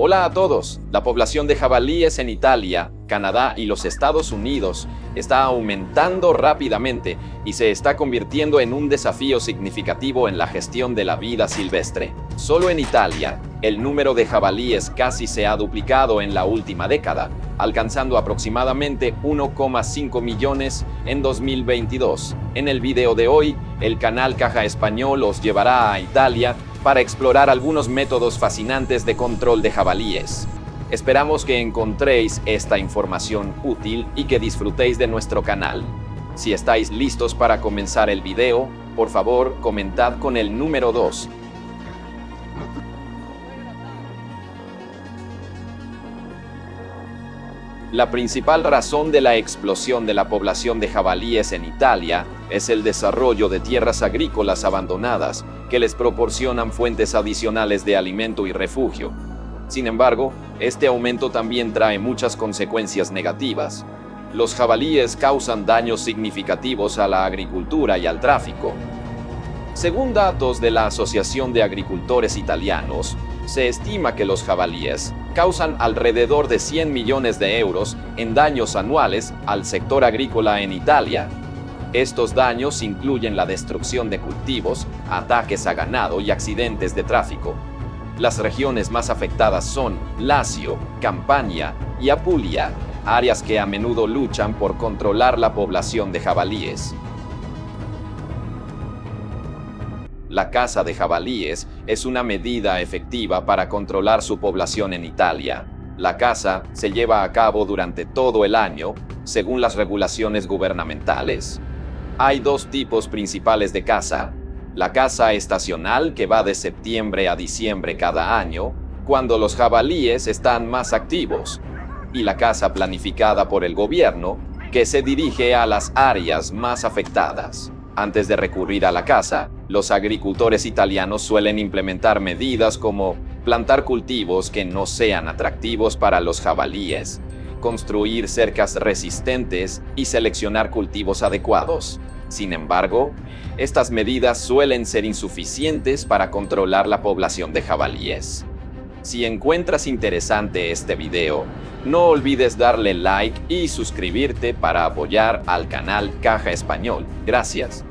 Hola a todos. La población de jabalíes en Italia, Canadá y los Estados Unidos está aumentando rápidamente y se está convirtiendo en un desafío significativo en la gestión de la vida silvestre. Solo en Italia, el número de jabalíes casi se ha duplicado en la última década, alcanzando aproximadamente 1,5 millones en 2022. En el video de hoy, el canal Caja Español os llevará a Italia para explorar algunos métodos fascinantes de control de jabalíes. Esperamos que encontréis esta información útil y que disfrutéis de nuestro canal. Si estáis listos para comenzar el video, por favor, comentad con el número 2. La principal razón de la explosión de la población de jabalíes en Italia es el desarrollo de tierras agrícolas abandonadas que les proporcionan fuentes adicionales de alimento y refugio. Sin embargo, este aumento también trae muchas consecuencias negativas. Los jabalíes causan daños significativos a la agricultura y al tráfico. Según datos de la Asociación de Agricultores Italianos, se estima que los jabalíes causan alrededor de 100 millones de euros en daños anuales al sector agrícola en Italia. Estos daños incluyen la destrucción de cultivos, ataques a ganado y accidentes de tráfico. Las regiones más afectadas son Lazio, Campania y Apulia, áreas que a menudo luchan por controlar la población de jabalíes. La caza de jabalíes es una medida efectiva para controlar su población en Italia. La caza se lleva a cabo durante todo el año, según las regulaciones gubernamentales. Hay dos tipos principales de caza: la caza estacional, que va de septiembre a diciembre cada año, cuando los jabalíes están más activos, y la caza planificada por el gobierno, que se dirige a las áreas más afectadas. Antes de recurrir a la caza, los agricultores italianos suelen implementar medidas como plantar cultivos que no sean atractivos para los jabalíes, construir cercas resistentes y seleccionar cultivos adecuados. Sin embargo, estas medidas suelen ser insuficientes para controlar la población de jabalíes. Si encuentras interesante este video, no olvides darle like y suscribirte para apoyar al canal Caja Español. Gracias.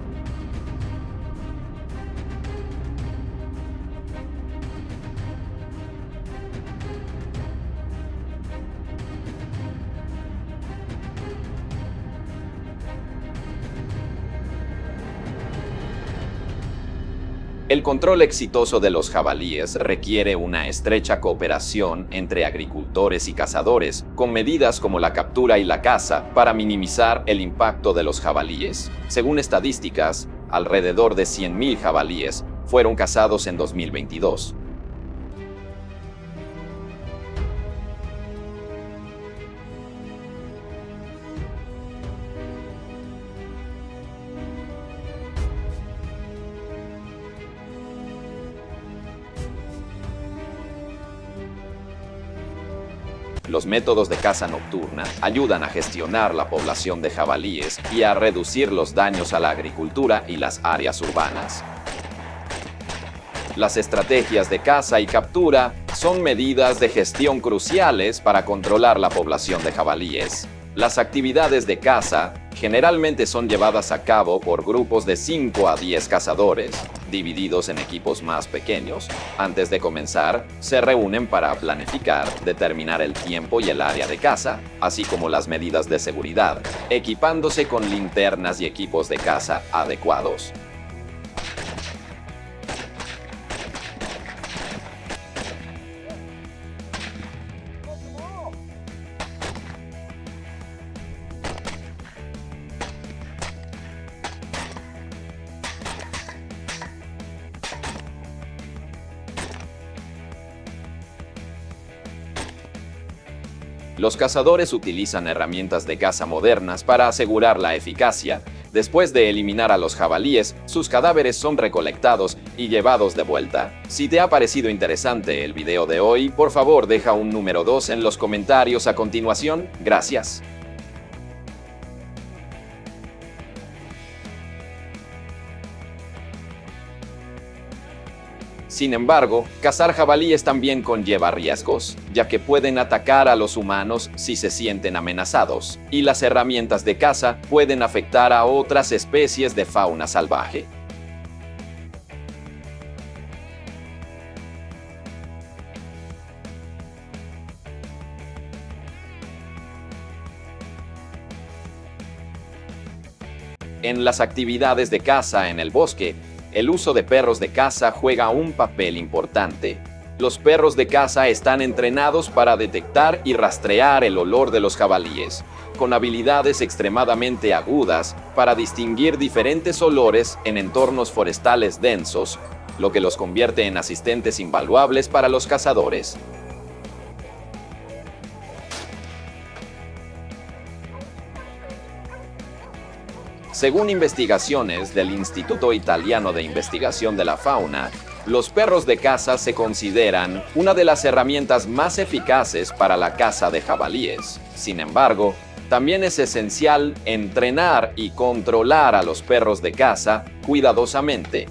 El control exitoso de los jabalíes requiere una estrecha cooperación entre agricultores y cazadores, con medidas como la captura y la caza para minimizar el impacto de los jabalíes. Según estadísticas, alrededor de 100.000 jabalíes fueron cazados en 2022. Los métodos de caza nocturna ayudan a gestionar la población de jabalíes y a reducir los daños a la agricultura y las áreas urbanas. Las estrategias de caza y captura son medidas de gestión cruciales para controlar la población de jabalíes. Las actividades de caza generalmente son llevadas a cabo por grupos de 5 a 10 cazadores, divididos en equipos más pequeños. Antes de comenzar, se reúnen para planificar, determinar el tiempo y el área de caza, así como las medidas de seguridad, equipándose con linternas y equipos de caza adecuados. Los cazadores utilizan herramientas de caza modernas para asegurar la eficacia. Después de eliminar a los jabalíes, sus cadáveres son recolectados y llevados de vuelta. Si te ha parecido interesante el video de hoy, por favor deja un número 2 en los comentarios a continuación. Gracias. Sin embargo, cazar jabalíes también conlleva riesgos, ya que pueden atacar a los humanos si se sienten amenazados, y las herramientas de caza pueden afectar a otras especies de fauna salvaje. En las actividades de caza en el bosque, el uso de perros de caza juega un papel importante. Los perros de caza están entrenados para detectar y rastrear el olor de los jabalíes, con habilidades extremadamente agudas para distinguir diferentes olores en entornos forestales densos, lo que los convierte en asistentes invaluables para los cazadores. Según investigaciones del Instituto Italiano de Investigación de la Fauna, los perros de caza se consideran una de las herramientas más eficaces para la caza de jabalíes. Sin embargo, también es esencial entrenar y controlar a los perros de caza cuidadosamente.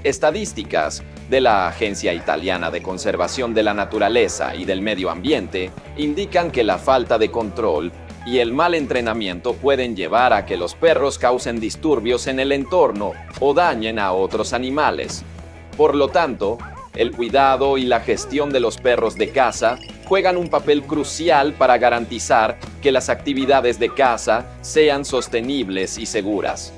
Estadísticas de la Agencia Italiana de Conservación de la Naturaleza y del Medio Ambiente indican que la falta de control y el mal entrenamiento pueden llevar a que los perros causen disturbios en el entorno o dañen a otros animales. Por lo tanto, el cuidado y la gestión de los perros de caza juegan un papel crucial para garantizar que las actividades de caza sean sostenibles y seguras.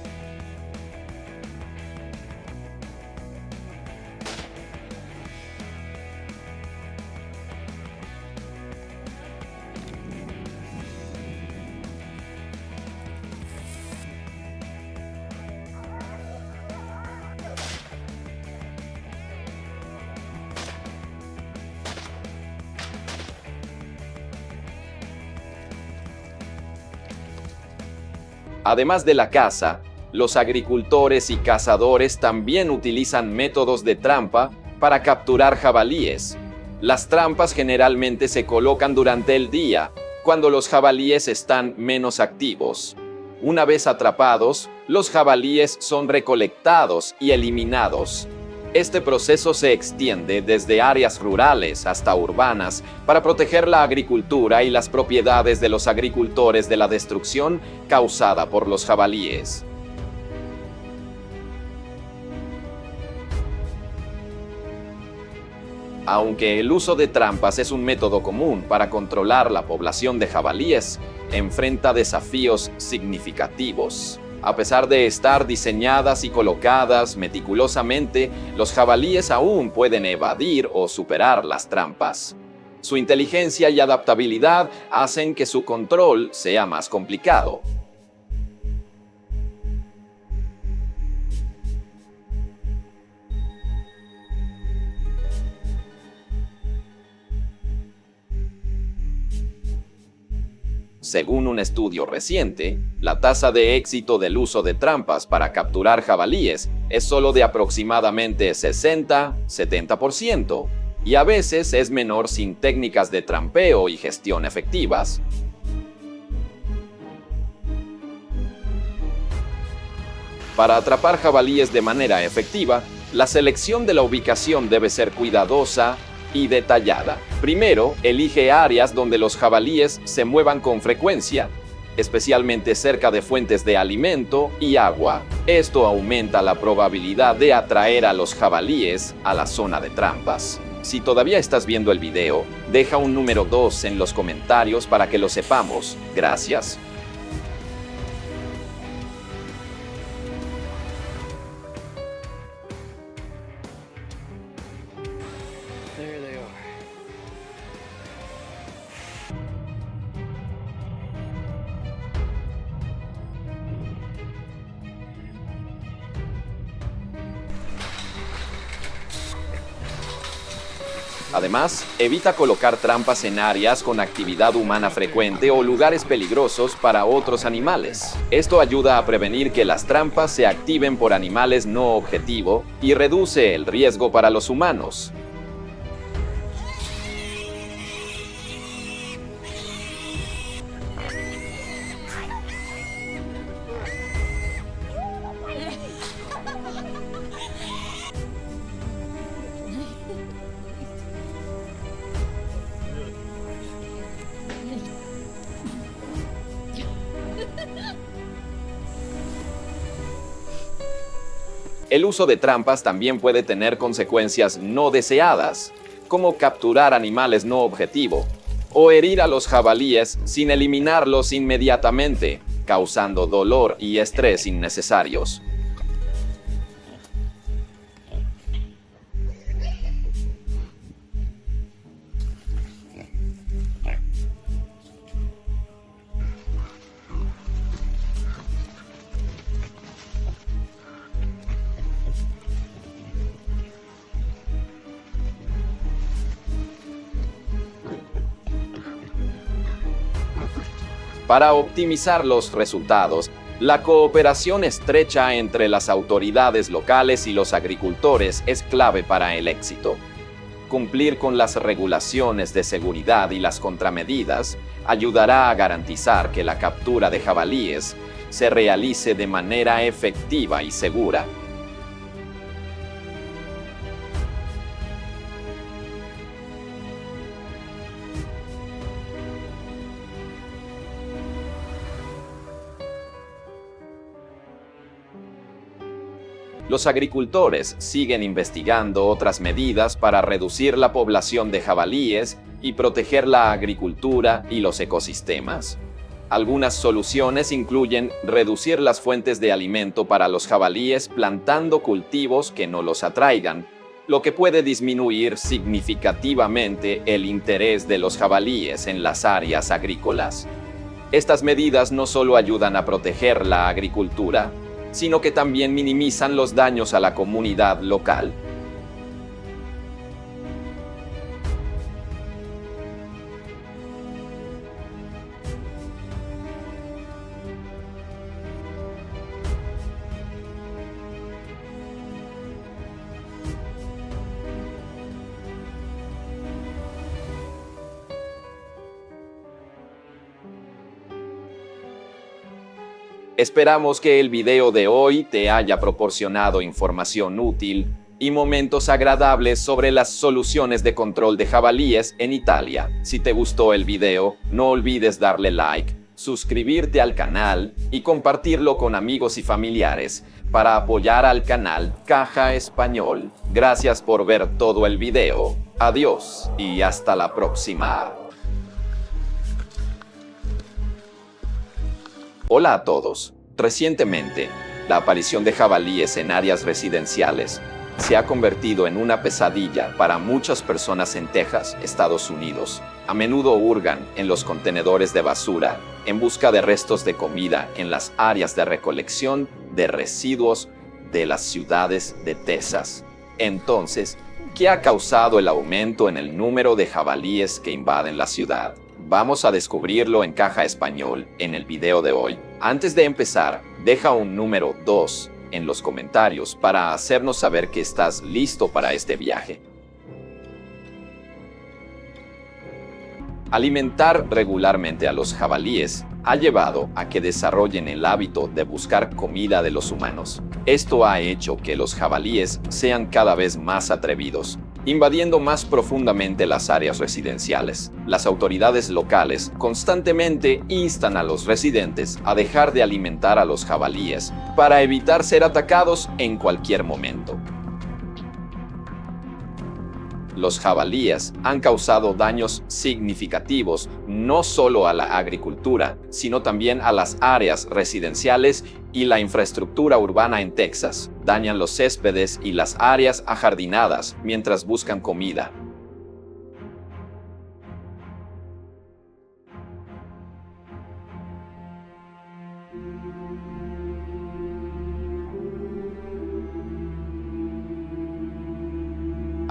Además de la caza, los agricultores y cazadores también utilizan métodos de trampa para capturar jabalíes. Las trampas generalmente se colocan durante el día, cuando los jabalíes están menos activos. Una vez atrapados, los jabalíes son recolectados y eliminados. Este proceso se extiende desde áreas rurales hasta urbanas para proteger la agricultura y las propiedades de los agricultores de la destrucción causada por los jabalíes. Aunque el uso de trampas es un método común para controlar la población de jabalíes, enfrenta desafíos significativos. A pesar de estar diseñadas y colocadas meticulosamente, los jabalíes aún pueden evadir o superar las trampas. Su inteligencia y adaptabilidad hacen que su control sea más complicado. Según un estudio reciente, la tasa de éxito del uso de trampas para capturar jabalíes es solo de aproximadamente 60-70%, y a veces es menor sin técnicas de trampeo y gestión efectivas. Para atrapar jabalíes de manera efectiva, la selección de la ubicación debe ser cuidadosa y detallada. Primero, elige áreas donde los jabalíes se muevan con frecuencia, especialmente cerca de fuentes de alimento y agua. Esto aumenta la probabilidad de atraer a los jabalíes a la zona de trampas. Si todavía estás viendo el video, deja un número 2 en los comentarios para que lo sepamos. Gracias. There they are. Además, evita colocar trampas en áreas con actividad humana frecuente o lugares peligrosos para otros animales. Esto ayuda a prevenir que las trampas se activen por animales no objetivo y reduce el riesgo para los humanos. El uso de trampas también puede tener consecuencias no deseadas, como capturar animales no objetivo o herir a los jabalíes sin eliminarlos inmediatamente, causando dolor y estrés innecesarios. Para optimizar los resultados, la cooperación estrecha entre las autoridades locales y los agricultores es clave para el éxito. Cumplir con las regulaciones de seguridad y las contramedidas ayudará a garantizar que la captura de jabalíes se realice de manera efectiva y segura. Los agricultores siguen investigando otras medidas para reducir la población de jabalíes y proteger la agricultura y los ecosistemas. Algunas soluciones incluyen reducir las fuentes de alimento para los jabalíes plantando cultivos que no los atraigan, lo que puede disminuir significativamente el interés de los jabalíes en las áreas agrícolas. Estas medidas no solo ayudan a proteger la agricultura, sino que también minimizan los daños a la comunidad local. Esperamos que el video de hoy te haya proporcionado información útil y momentos agradables sobre las soluciones de control de jabalíes en Italia. Si te gustó el video, no olvides darle like, suscribirte al canal y compartirlo con amigos y familiares para apoyar al canal Caja Español. Gracias por ver todo el video. Adiós y hasta la próxima. Hola a todos. Recientemente, la aparición de jabalíes en áreas residenciales se ha convertido en una pesadilla para muchas personas en Texas, Estados Unidos. A menudo hurgan en los contenedores de basura en busca de restos de comida en las áreas de recolección de residuos de las ciudades de Texas. Entonces, ¿qué ha causado el aumento en el número de jabalíes que invaden la ciudad? Vamos a descubrirlo en Caja Español en el video de hoy. Antes de empezar, deja un número 2 en los comentarios para hacernos saber que estás listo para este viaje. Alimentar regularmente a los jabalíes ha llevado a que desarrollen el hábito de buscar comida de los humanos. Esto ha hecho que los jabalíes sean cada vez más atrevidos, invadiendo más profundamente las áreas residenciales. Las autoridades locales constantemente instan a los residentes a dejar de alimentar a los jabalíes para evitar ser atacados en cualquier momento. Los jabalíes han causado daños significativos no solo a la agricultura, sino también a las áreas residenciales y la infraestructura urbana en Texas. Dañan los céspedes y las áreas ajardinadas mientras buscan comida.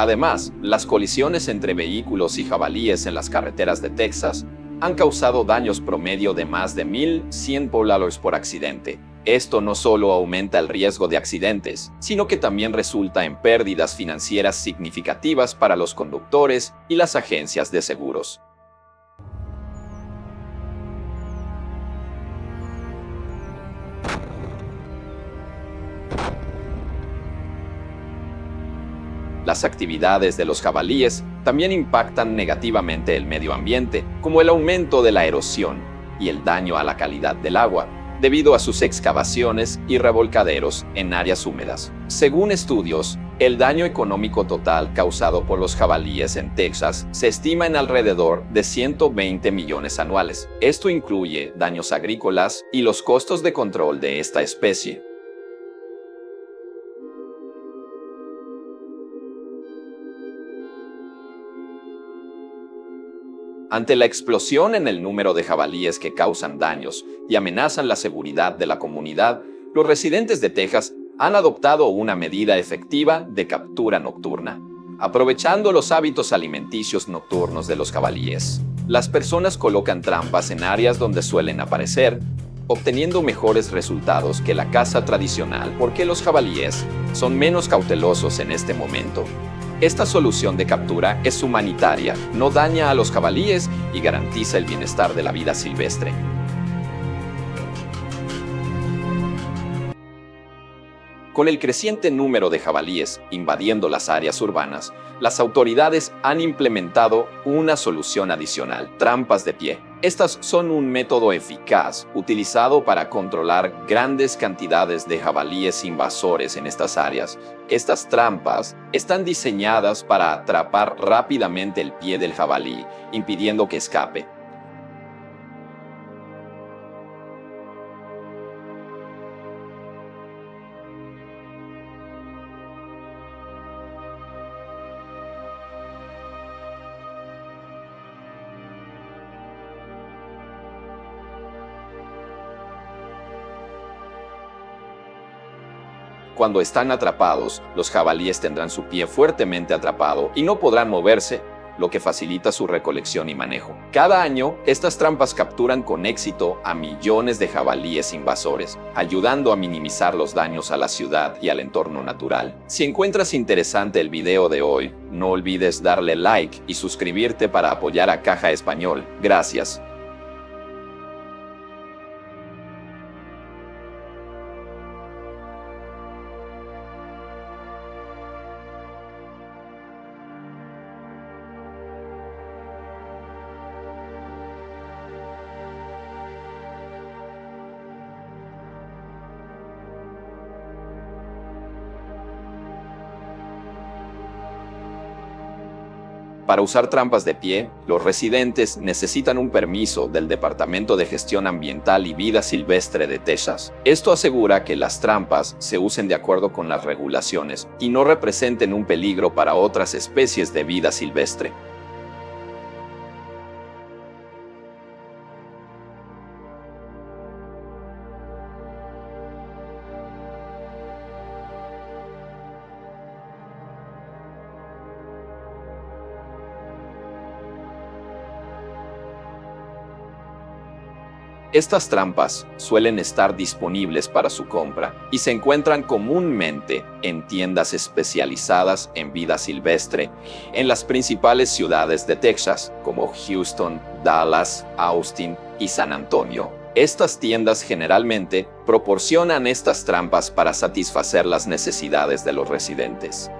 Además, las colisiones entre vehículos y jabalíes en las carreteras de Texas han causado daños promedio de más de $1,100 por accidente. Esto no solo aumenta el riesgo de accidentes, sino que también resulta en pérdidas financieras significativas para los conductores y las agencias de seguros. Las actividades de los jabalíes también impactan negativamente el medio ambiente, como el aumento de la erosión y el daño a la calidad del agua. debido a sus excavaciones y revolcaderos en áreas húmedas. Según estudios, el daño económico total causado por los jabalíes en Texas se estima en alrededor de 120 millones anuales. Esto incluye daños agrícolas y los costos de control de esta especie. Ante la explosión en el número de jabalíes que causan daños y amenazan la seguridad de la comunidad, los residentes de Texas han adoptado una medida efectiva de captura nocturna, aprovechando los hábitos alimenticios nocturnos de los jabalíes. Las personas colocan trampas en áreas donde suelen aparecer, obteniendo mejores resultados que la caza tradicional porque los jabalíes son menos cautelosos en este momento. Esta solución de captura es humanitaria, no daña a los jabalíes y garantiza el bienestar de la vida silvestre. Con el creciente número de jabalíes invadiendo las áreas urbanas, las autoridades han implementado una solución adicional: trampas de pie. Estas son un método eficaz utilizado para controlar grandes cantidades de jabalíes invasores en estas áreas. Estas trampas están diseñadas para atrapar rápidamente el pie del jabalí, impidiendo que escape. Cuando están atrapados, los jabalíes tendrán su pie fuertemente atrapado y no podrán moverse, lo que facilita su recolección y manejo. Cada año, estas trampas capturan con éxito a millones de jabalíes invasores, ayudando a minimizar los daños a la ciudad y al entorno natural. Si encuentras interesante el video de hoy, no olvides darle like y suscribirte para apoyar a Caja Español. Gracias. Para usar trampas de pie, los residentes necesitan un permiso del Departamento de Gestión Ambiental y Vida Silvestre de Texas. Esto asegura que las trampas se usen de acuerdo con las regulaciones y no representen un peligro para otras especies de vida silvestre. Estas trampas suelen estar disponibles para su compra y se encuentran comúnmente en tiendas especializadas en vida silvestre en las principales ciudades de Texas, como Houston, Dallas, Austin y San Antonio. Estas tiendas generalmente proporcionan estas trampas para satisfacer las necesidades de los residentes.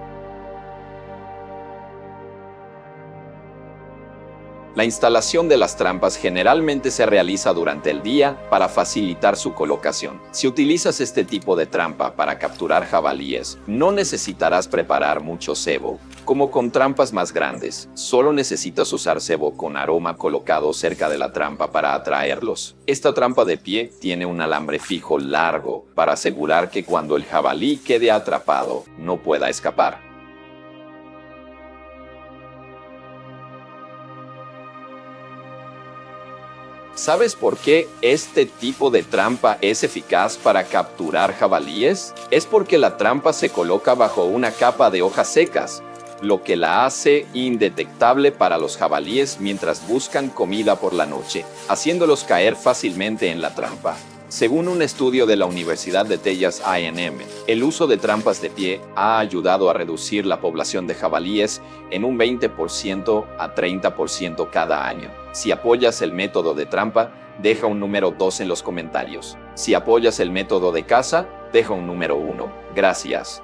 La instalación de las trampas generalmente se realiza durante el día para facilitar su colocación. Si utilizas este tipo de trampa para capturar jabalíes, no necesitarás preparar mucho cebo. Como con trampas más grandes, solo necesitas usar cebo con aroma colocado cerca de la trampa para atraerlos. Esta trampa de pie tiene un alambre fijo largo para asegurar que cuando el jabalí quede atrapado, no pueda escapar. ¿Sabes por qué este tipo de trampa es eficaz para capturar jabalíes? Es porque la trampa se coloca bajo una capa de hojas secas, lo que la hace indetectable para los jabalíes mientras buscan comida por la noche, haciéndolos caer fácilmente en la trampa. Según un estudio de la Universidad de Texas A&M, el uso de trampas de pie ha ayudado a reducir la población de jabalíes en un 20% a 30% cada año. Si apoyas el método de trampa, deja un número 2 en los comentarios. Si apoyas el método de caza, deja un número 1. Gracias.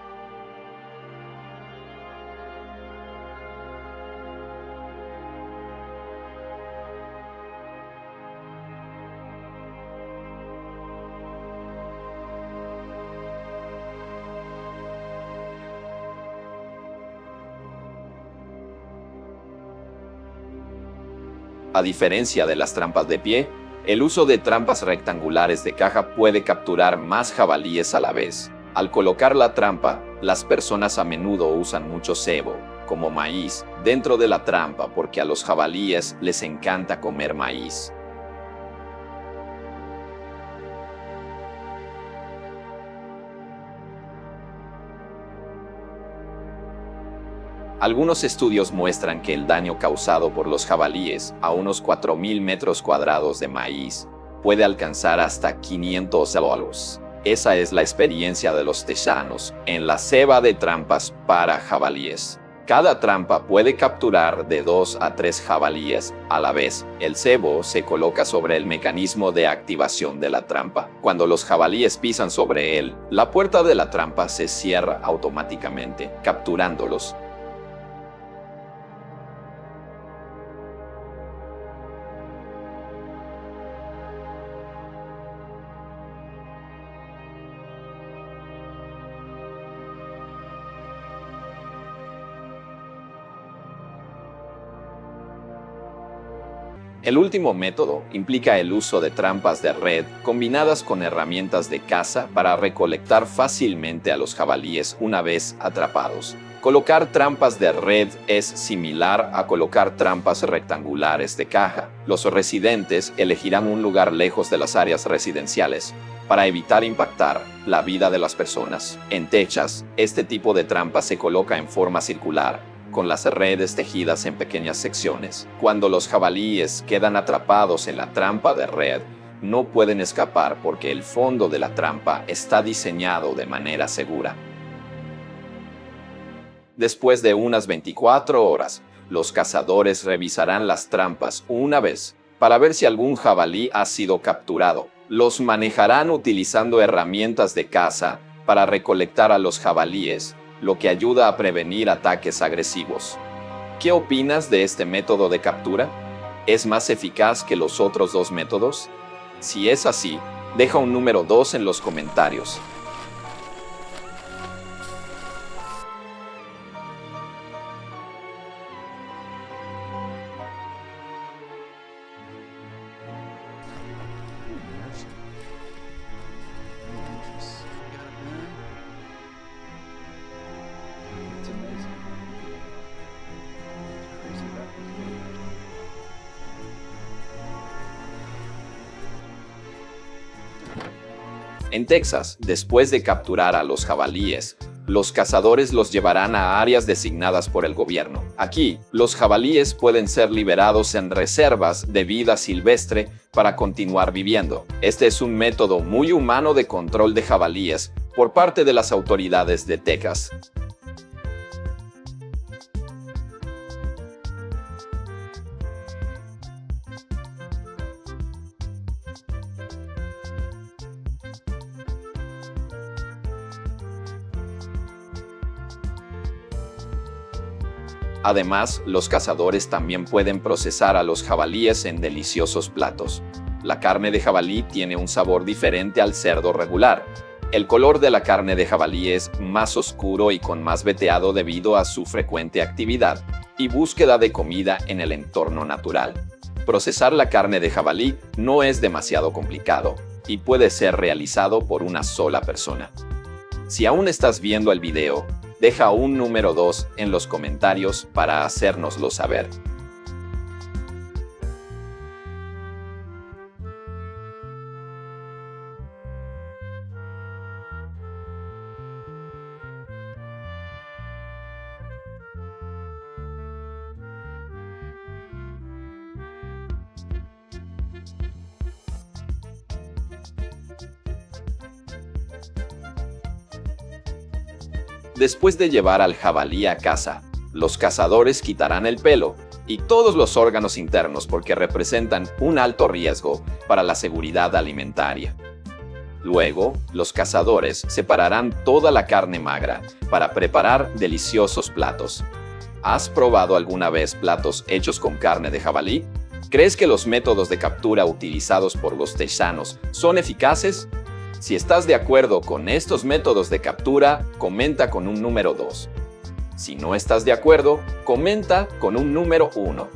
A diferencia de las trampas de pie, el uso de trampas rectangulares de caja puede capturar más jabalíes a la vez. Al colocar la trampa, las personas a menudo usan mucho cebo, como maíz, dentro de la trampa porque a los jabalíes les encanta comer maíz. Algunos estudios muestran que el daño causado por los jabalíes a unos 4.000 metros cuadrados de maíz puede alcanzar hasta $500. Esa es la experiencia de los tejanos en la ceba de trampas para jabalíes. Cada trampa puede capturar de 2 a 3 jabalíes a la vez. El cebo se coloca sobre el mecanismo de activación de la trampa. Cuando los jabalíes pisan sobre él, la puerta de la trampa se cierra automáticamente, capturándolos. El último método implica el uso de trampas de red combinadas con herramientas de caza para recolectar fácilmente a los jabalíes una vez atrapados. Colocar trampas de red es similar a colocar trampas rectangulares de caja. Los residentes elegirán un lugar lejos de las áreas residenciales para evitar impactar la vida de las personas. En Texas, este tipo de trampa se coloca en forma circular, con las redes tejidas en pequeñas secciones. Cuando los jabalíes quedan atrapados en la trampa de red, no pueden escapar porque el fondo de la trampa está diseñado de manera segura. Después de unas 24 horas, los cazadores revisarán las trampas una vez para ver si algún jabalí ha sido capturado. Los manejarán utilizando herramientas de caza para recolectar a los jabalíes, lo que ayuda a prevenir ataques agresivos. ¿Qué opinas de este método de captura? ¿Es más eficaz que los otros dos métodos? Si es así, deja un número 2 en los comentarios. En Texas, después de capturar a los jabalíes, los cazadores los llevarán a áreas designadas por el gobierno. Aquí, los jabalíes pueden ser liberados en reservas de vida silvestre para continuar viviendo. Este es un método muy humano de control de jabalíes por parte de las autoridades de Texas. Además, los cazadores también pueden procesar a los jabalíes en deliciosos platos. La carne de jabalí tiene un sabor diferente al cerdo regular. El color de la carne de jabalí es más oscuro y con más veteado debido a su frecuente actividad y búsqueda de comida en el entorno natural. Procesar la carne de jabalí no es demasiado complicado y puede ser realizado por una sola persona. Si aún estás viendo el video, deja un número 2 en los comentarios para hacérnoslo saber. Después de llevar al jabalí a casa, los cazadores quitarán el pelo y todos los órganos internos porque representan un alto riesgo para la seguridad alimentaria. Luego, los cazadores separarán toda la carne magra para preparar deliciosos platos. ¿Has probado alguna vez platos hechos con carne de jabalí? ¿Crees que los métodos de captura utilizados por los texanos son eficaces? Si estás de acuerdo con estos métodos de captura, comenta con un número 2. Si no estás de acuerdo, comenta con un número 1.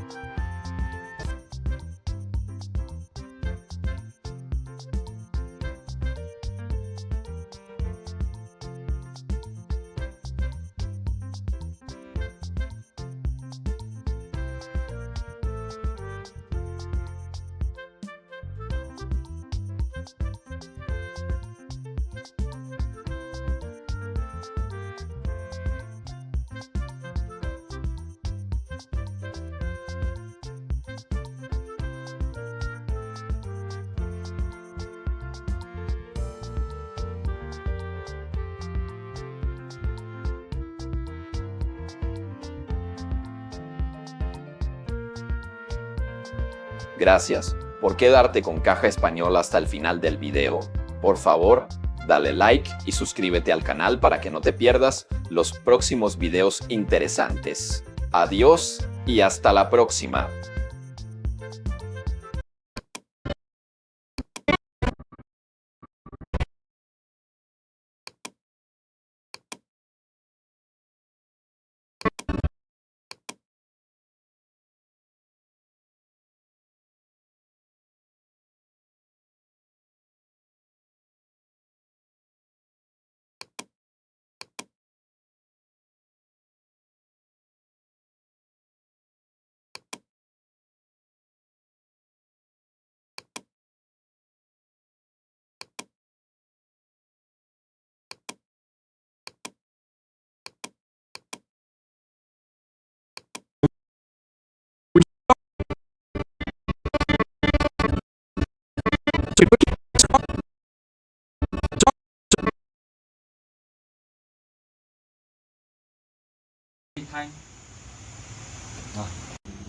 Gracias por quedarte con Caja Español hasta el final del video. Por favor, dale like y suscríbete al canal para que no te pierdas los próximos videos interesantes. Adiós y hasta la próxima.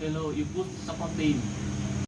Hello, you put support team.